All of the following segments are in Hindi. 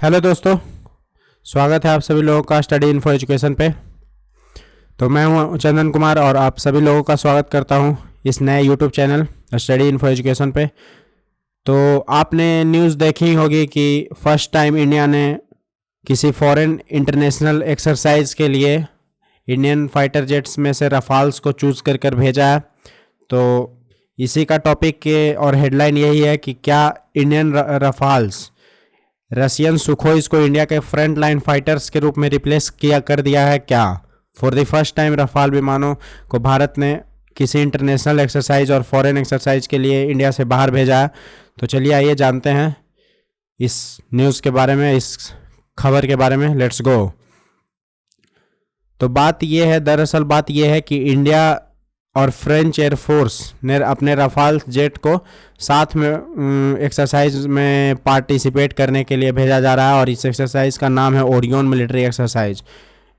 हेलो दोस्तों, स्वागत है आप सभी लोगों का स्टडी इन्फो एजुकेशन पे। तो मैं हूं चंदन कुमार और आप सभी लोगों का स्वागत करता हूं इस नए YouTube channel study info education पे। तो आपने न्यूज़ देखी होगी कि फर्स्ट टाइम इंडिया ने किसी फॉरेन इंटरनेशनल एक्सरसाइज के लिए इंडियन फाइटर जेट्स में से रफाल्स को चूज़ कर भेजा है। तो इसी का टॉपिक के और हेडलाइन यही है कि क्या इंडियन रफाल्स रशियन सुखोइस को इंडिया के फ्रंट लाइन फाइटर्स के रूप में रिप्लेस कर दिया है क्या। For the first time Rafale विमानों को भारत ने किसी इंटरनेशनल एक्सरसाइज और फॉरेन एक्सरसाइज के लिए इंडिया से बाहर भेजा है। तो चलिए आइए जानते हैं इस न्यूज़ के बारे में, इस खबर के बारे में। Let's go. तो दरअसल बात यह है कि इंडिया और फ्रेंच एयरफोर्स ने अपने रफाल जेट को साथ में एक्सरसाइज में पार्टिसिपेट करने के लिए भेजा जा रहा है और इस एक्सरसाइज का नाम है ओरियन मिलिट्री एक्सरसाइज।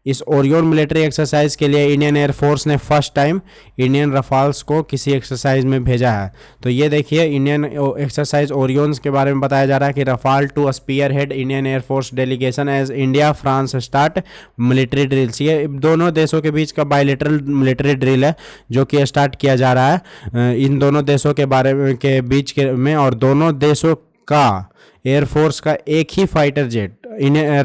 इस ओरियन मिलिट्री एक्सरसाइज के लिए इंडियन एयरफोर्स ने फर्स्ट टाइम इंडियन रफाल्स को किसी एक्सरसाइज में भेजा है। तो ये देखिए, इंडियन एक्सरसाइज ओरियंस के बारे में बताया जा रहा है कि Rafale to spearhead Indian air force delegation as India France start military drills. ये दोनों देशों के बीच का बायलेटरल मिलिट्री ड्रिल है जो कि स्टार्ट किया जा रहा है इन दोनों देशों के बारे में के बीच के में। और दोनों देशों का एयरफोर्स का एक ही fighter jet,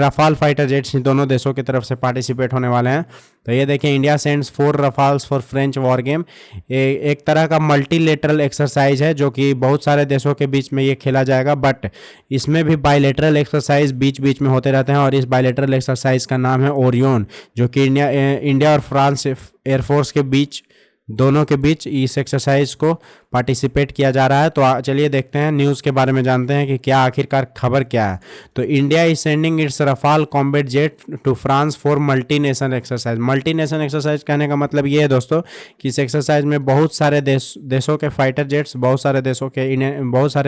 Rafale fighter jets इन दोनों देशों की तरफ से पार्टिसिपेट होने वाले हैं। तो ये देखिए, India sends 4 Rafales for French war game. एक तरह का मल्टीलेटरल एक्सरसाइज है जो कि बहुत सारे देशों के बीच में ये खेला जाएगा, बट इसमें भी बायलेटरल एक्सरसाइज बीच बीच में होते रहते हैं और इस बायलेटरल एक्सरसाइज का नाम है ओरियन, जो कि इंडिया और फ्रांस एयरफोर्स के बीच, दोनों के बीच इस एक्सरसाइज को पार्टिसिपेट किया जा रहा है। तो चलिए देखते हैं, न्यूज़ के बारे में जानते हैं कि क्या आखिरकार खबर क्या है। तो India is sending its Rafale combat jet to France for multinational exercise. Multinational exercise कहने का मतलब ये है दोस्तों कि इस एक्सरसाइज में बहुत सारे देशों के फाइटर जेट्स, बहुत सारे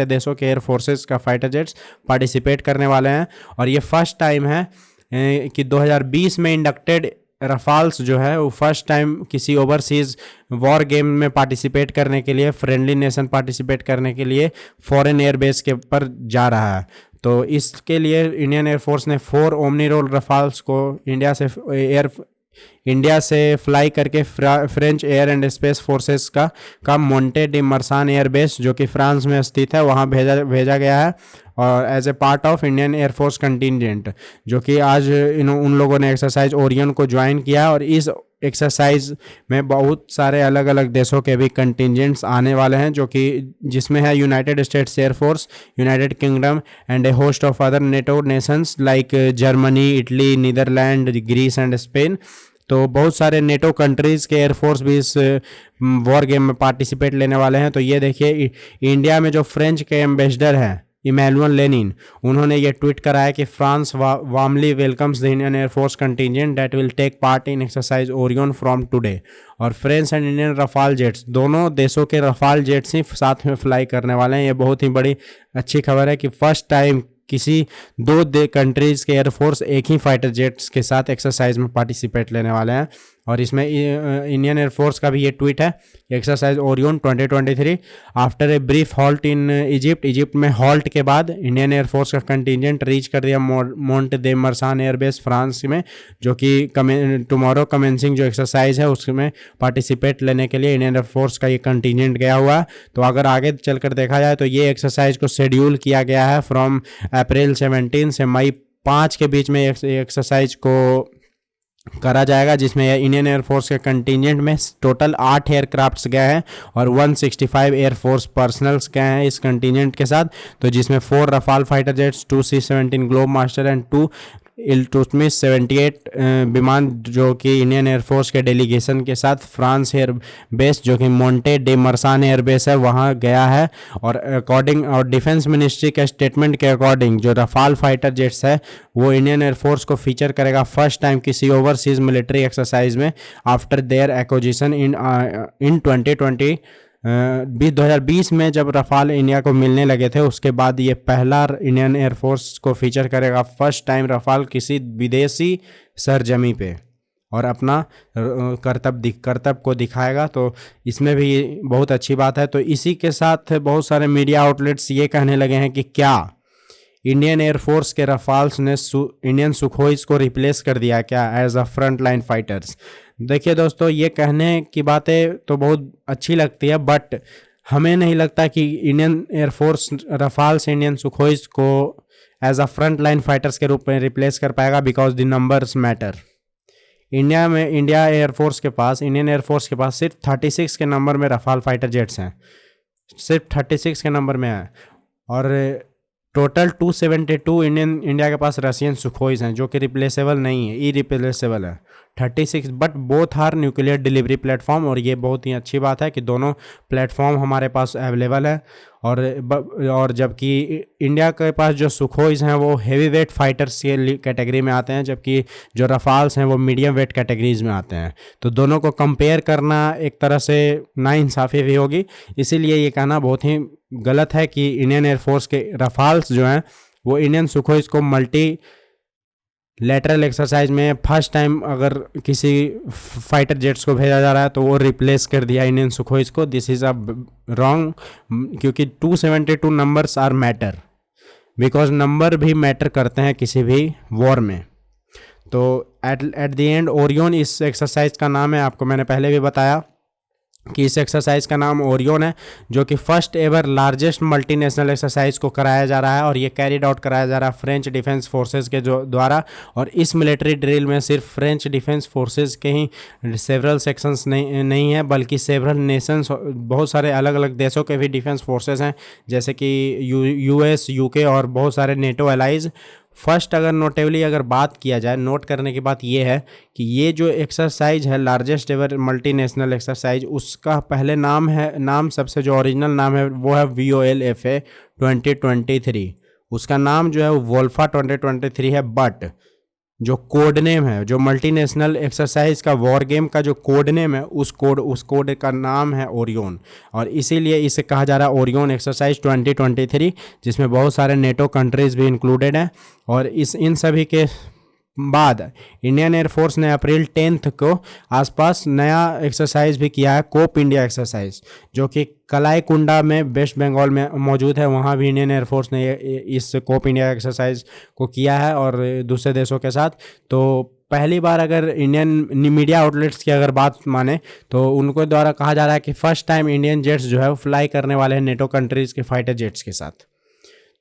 देशों के एयर फोर्सेस का फाइटर जेट्स पार्टिसिपेट करने वाले हैं। और ये फर्स्ट टाइम है कि 2020 में इंडक्टेड रफाल्स जो है वो फर्स्ट टाइम किसी ओवरसीज वॉर गेम में पार्टिसिपेट करने के लिए, फ्रेंडली नेशन पार्टिसिपेट करने के लिए फॉरेन एयरबेस के पर जा रहा है। तो इसके लिए इंडियन एयरफोर्स ने 4 ओमनी रोल रफाल्स को इंडिया से फ्लाई करके French air and space forces का मोंटे डी मर्सान एयरबेस जो कि फ्रांस में स्थित है वहाँ भेजा गया है। और as a part of Indian air force contingent, जो कि आज उन लोगों ने एक्सरसाइज ओरियन को ज्वाइन किया। और इस एक्सरसाइज में बहुत सारे अलग अलग देशों के भी कंटिजेंट्स आने वाले हैं, जो कि जिसमें है United States air force, United Kingdom and a host of other NATO nations like Germany, Italy, Netherland, Greece and Spain. तो बहुत सारे नेटो कंट्रीज़ के एयरफोर्स भी इस वॉर गेम में पार्टिसिपेट लेने वाले हैं। तो ये देखिए, इंडिया में जो फ्रेंच के एम्बेसडर हैं इमैनुअल लेनिन, उन्होंने ये ट्वीट करा है कि France warmly welcomes the Indian air force contingent that will take part in exercise Orion from today. और French and Indian Rafale jets, दोनों देशों के रफाल जेट्स ही साथ में फ्लाई करने वाले हैं। ये बहुत ही बड़ी अच्छी खबर है कि फर्स्ट टाइम किसी दो कंट्रीज़ के एयरफोर्स एक ही फाइटर जेट्स के साथ एक्सरसाइज में पार्टिसिपेट लेने वाले हैं। और इसमें इंडियन एयरफोर्स का भी ये ट्वीट है, exercise Orion 2023 after a brief halt in Egypt में हॉल्ट के बाद इंडियन एयरफोर्स का कंटिजेंट रीच कर दिया मोंट दे मर्सान एयरबेस फ्रांस में, जो कि टुमारो कमेंसिंग जो एक्सरसाइज है उसमें पार्टिसिपेट लेने के लिए इंडियन एयरफोर्स का ये कंटिजेंट गया हुआ है। तो अगर आगे चलकर देखा जाए तो ये एक्सरसाइज को शेड्यूल किया गया है फ्रॉम अप्रैल 17 से मई 5 के बीच में एक्सरसाइज को करा जाएगा, जिसमें इंडियन एयरफोर्स के कंटिजेंट में टोटल 8 एयरक्राफ्ट्स गए हैं और 165 एयरफोर्स पर्सनल्स गए हैं इस कंटिजेंट के साथ। तो जिसमें 4 Rafale fighter jets, 2 C-17 globe master and 2 Iltutmish 78 विमान जो कि इंडियन एयरफोर्स के डेलीगेशन के साथ फ्रांस एयर बेस जो कि मोंटे डे मर्सान एयरबेस है वहाँ गया है। और डिफेंस मिनिस्ट्री के स्टेटमेंट के अकॉर्डिंग जो रफाल फाइटर जेट्स है वो इंडियन एयरफोर्स को फीचर करेगा फर्स्ट टाइम किसी ओवरसीज मिलिट्री एक्सरसाइज में आफ्टर देयर एक्विजिशन इन 2020 में जब रफाल इंडिया को मिलने लगे थे उसके बाद ये पहला इंडियन एयरफोर्स को फीचर करेगा फर्स्ट टाइम रफाल किसी विदेशी सरजमी पे और अपना कर्तव्य को दिखाएगा। तो इसमें भी बहुत अच्छी बात है। तो इसी के साथ बहुत सारे मीडिया आउटलेट्स ये कहने लगे हैं कि क्या इंडियन एयरफोर्स के रफाल्स ने इंडियन सुखोइस को रिप्लेस कर दिया क्या as a front line fighters. देखिए दोस्तों, ये कहने की बातें तो बहुत अच्छी लगती है, बट हमें नहीं लगता कि Indian air force Rafales Indian Sukhois को as a front line fighters के रूप में रिप्लेस कर पाएगा, because the numbers matter. Indian air force के पास सिर्फ 36 के नंबर में रफाल फाइटर जेट्स हैं, सिर्फ 36 के नंबर में है, और टोटल 272 इंडिया के पास रशियन सुखोइस हैं, जो कि रिप्लेसेबल नहीं है, इरिप्लेसेबल है 36, but both are nuclear delivery platform. और ये बहुत ही अच्छी बात है कि दोनों प्लेटफॉर्म हमारे पास अवेलेबल है। और जबकि इंडिया के पास जो सुखोइस हैं वो हेवी वेट फाइटर्स के कैटेगरी में आते हैं, जबकि जो रफाल्स हैं वो मीडियम वेट कैटेगरीज में आते हैं। तो दोनों को कंपेयर करना एक तरह से नाइंसाफ़ी भी होगी, इसीलिए ये कहना बहुत ही गलत है कि इंडियन एयरफोर्स के रफाल्स जो हैं वो इंडियन सुखोइस को मल्टी लेटरल एक्सरसाइज में फर्स्ट टाइम अगर किसी फाइटर जेट्स को भेजा जा रहा है तो वो रिप्लेस कर दिया इंडियन सुखोइस को। दिस इज़ अ रॉन्ग, क्योंकि 272 numbers are matter, because number भी मैटर करते हैं किसी भी वॉर में। तो एट द एंड ओरियन इस एक्सरसाइज का नाम है, आपको मैंने पहले भी बताया कि इस एक्सरसाइज का नाम ओरियन है, जो कि first ever largest multinational exercise को कराया जा रहा है, और ये कैरिड आउट कराया जा रहा है फ्रेंच डिफेंस फोर्सेस के द्वारा। और इस मिलिट्री ड्रिल में सिर्फ फ्रेंच डिफेंस फोर्सेस के ही सेवरल सेक्शंस नहीं है, बल्कि सेवरल नेशंस, बहुत सारे अलग अलग देशों के भी डिफेंस फोर्सेस हैं, जैसे कि यूएस, यूके और बहुत सारे नेटो एलाइज। फर्स्ट अगर नोटेबली अगर बात किया जाए, नोट करने की बात ये है कि ये जो एक्सरसाइज है लार्जेस्ट एवर मल्टीनेशनल एक्सरसाइज, उसका पहले नाम सबसे जो ओरिजिनल नाम है वो है VOLFA 2023। उसका नाम जो है वो वोल्फा 2023 है, बट जो कोड नेम है, जो मल्टीनेशनल एक्सरसाइज का वॉर गेम का जो कोड नेम है, उस कोड का नाम है ओरियन, और इसीलिए इसे कहा जा रहा है ओरियन एक्सरसाइज 2023, जिसमें बहुत सारे नेटो कंट्रीज भी इंक्लूडेड हैं। और इन सभी के बाद इंडियन एयरफोर्स ने अप्रैल 10 को आसपास नया एक्सरसाइज भी किया है, कोप इंडिया एक्सरसाइज, जो कि कलाईकुंडा में वेस्ट बंगाल में मौजूद है। वहाँ भी इंडियन एयरफोर्स ने इस कोप इंडिया एक्सरसाइज को किया है, और दूसरे देशों के साथ। तो पहली बार अगर इंडियन मीडिया आउटलेट्स की अगर बात माने तो उनको द्वारा कहा जा रहा है कि फर्स्ट टाइम इंडियन जेट्स जो है वो फ्लाई करने वाले हैं नेटो कंट्रीज़ के फाइटर जेट्स के साथ।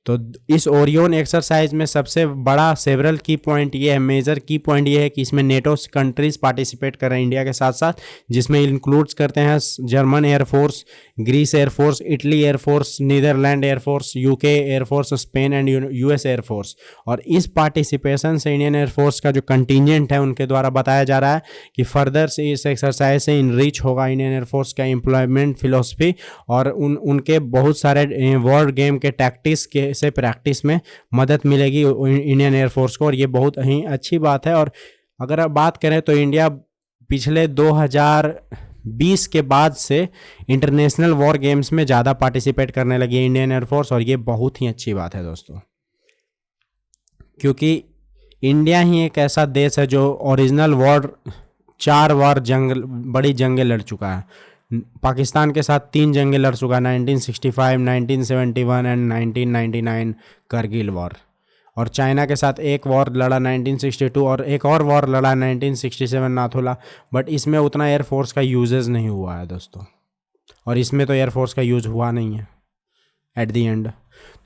तो इस ओरियन एक्सरसाइज में सबसे बड़ा सेवरल की पॉइंट ये है, मेजर की पॉइंट ये है कि इसमें नेटो कंट्रीज़ पार्टिसिपेट कर रहे हैं इंडिया के साथ साथ, जिसमें इंक्लूड्स करते हैं German air force, Greece air force, Italy air force, Netherland air force, UK air force, Spain and US air force. और इस पार्टिसिपेशन से इंडियन एयरफोर्स का जो कंटिजेंट है उनके द्वारा बताया जा रहा है कि फर्दर से इस एक्सरसाइज से इनरिच होगा इंडियन एयरफोर्स का एम्प्लॉयमेंट फिलोसफी, और उनके बहुत सारे वॉर गेम के टैक्टिक्स के से प्रैक्टिस में मदद मिलेगी इंडियन एयरफोर्स को, और ये बहुत ही अच्छी बात है। और अगर आप बात करें तो इंडिया पिछले 2020 के बाद से इंटरनेशनल वॉर गेम्स में ज़्यादा पार्टिसिपेट करने लगी है इंडियन एयरफोर्स, और ये बहुत ही अच्छी बात है दोस्तों, क्योंकि इंडिया ही एक ऐसा देश है जो ओरिजिनल वॉर 4 बार बड़ी जंगें लड़ चुका है। पाकिस्तान के साथ 3 जंगें लड़ चुका है, 1965, 1971 एंड 1999 करगिल वॉर। और चाइना के साथ एक वॉर लड़ा 1962, और एक और वॉर लड़ा 1967 नाथुला। बट इसमें उतना एयरफोर्स का यूजेस नहीं हुआ है दोस्तों, और इसमें तो एयरफोर्स का यूज़ हुआ नहीं है एट दी एंड।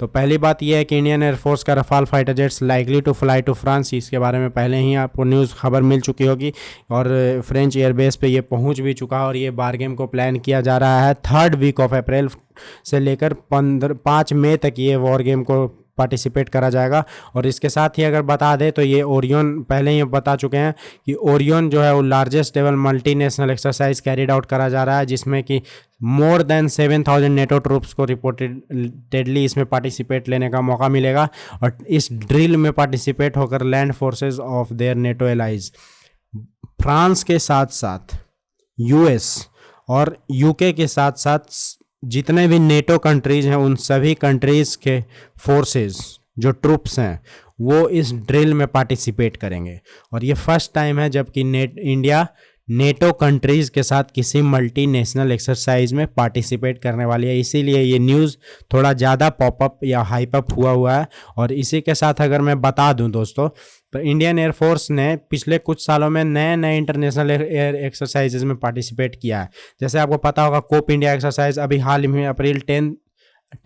तो पहली बात यह है कि इंडियन एयरफोर्स का Rafale fighter jets likely to fly to France, इसके बारे में पहले ही आपको न्यूज़ खबर मिल चुकी होगी, और फ्रेंच एयरबेस पे ये पहुंच भी चुका है। और ये बार गेम को प्लान किया जा रहा है 3rd वीक ऑफ अप्रैल से लेकर 5 मई तक ये वॉर गेम को पार्टिसिपेट करा जाएगा। और इसके साथ ही अगर बता दें तो ये ओरियन, पहले ही बता चुके हैं कि ओरियन जो है वो largest level multinational exercise carried out करा जा रहा है, जिसमें कि मोर देन 7,000 नेटो ट्रूप्स को रिपोर्टेडली इसमें पार्टिसिपेट लेने का मौका मिलेगा। और इस ड्रिल में पार्टिसिपेट होकर land forces of their NATO allies, France के साथ साथ यूएस और यूके के साथ साथ जितने भी नेटो कंट्रीज़ हैं उन सभी कंट्रीज़ के फोर्सेस जो ट्रूप्स हैं वो इस ड्रिल में पार्टिसिपेट करेंगे। और ये फर्स्ट टाइम है जबकि इंडिया नेटो कंट्रीज़ के साथ किसी मल्टीनेशनल एक्सरसाइज में पार्टिसिपेट करने वाली है। इसीलिए ये न्यूज़ थोड़ा ज़्यादा पॉपअप या हाइपअप हुआ है। और इसी के साथ अगर मैं बता दूं दोस्तों, तो इंडियन एयरफोर्स ने पिछले कुछ सालों में नए नए इंटरनेशनल एयर एक्सरसाइजेज में पार्टिसिपेट किया है। जैसे आपको पता होगा, कोप इंडिया एक्सरसाइज अभी हाल ही में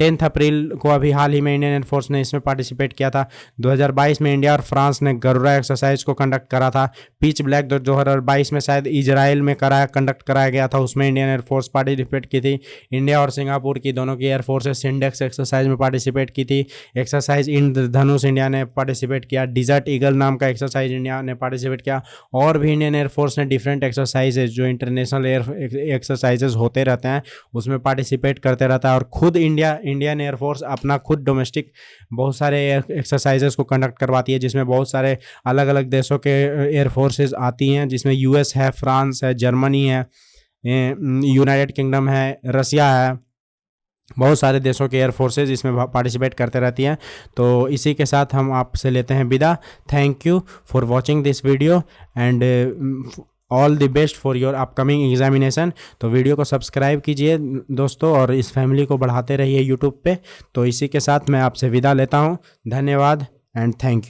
10 अप्रैल को अभी हाल ही में इंडियन एयरफोर्स ने इसमें पार्टिसिपेट किया था। 2022 में इंडिया और फ्रांस ने गरुड़ा एक्सरसाइज को कंडक्ट करा था। पिच ब्लैक 2022 में शायद इजराइल में कंडक्ट कराया गया था, उसमें इंडियन एयरफोर्स पार्टिसिपेट की थी। इंडिया और सिंगापुर की दोनों की एयरफोर्सेस सिंडेक्स एक्सरसाइज में पार्टिसिपेट की थी। एक्सरसाइज इंद्रधनुष इंडिया ने पार्टिसिपेट किया। डिजर्ट ईगल नाम का एक्सरसाइज इंडिया ने पार्टिसिपेट किया। और भी इंडियन एयरफोर्स ने डिफरेंट एक्सरसाइजेज जो इंटरनेशनल एक्सरसाइजेज होते रहते हैं उसमें पार्टिसिपेट करते रहता है। और खुद इंडियन एयरफोर्स अपना खुद डोमेस्टिक बहुत सारे एक्सरसाइजेस को कंडक्ट करवाती है, जिसमें बहुत सारे अलग अलग देशों के एयरफोर्सेस आती हैं, जिसमें यूएस है, फ्रांस है, जर्मनी है, यूनाइटेड किंगडम है, रसिया है। बहुत सारे देशों के एयरफोर्सेज इसमें पार्टिसिपेट करते रहती हैं। तो इसी के साथ हम आपसे लेते हैं विदा। Thank you for watching this video and all the best for your upcoming examination. तो वीडियो को सब्सक्राइब कीजिए दोस्तों और इस फैमिली को बढ़ाते रहिए यूट्यूब पे। तो इसी के साथ मैं आपसे विदा लेता हूँ। धन्यवाद एंड थैंक यू।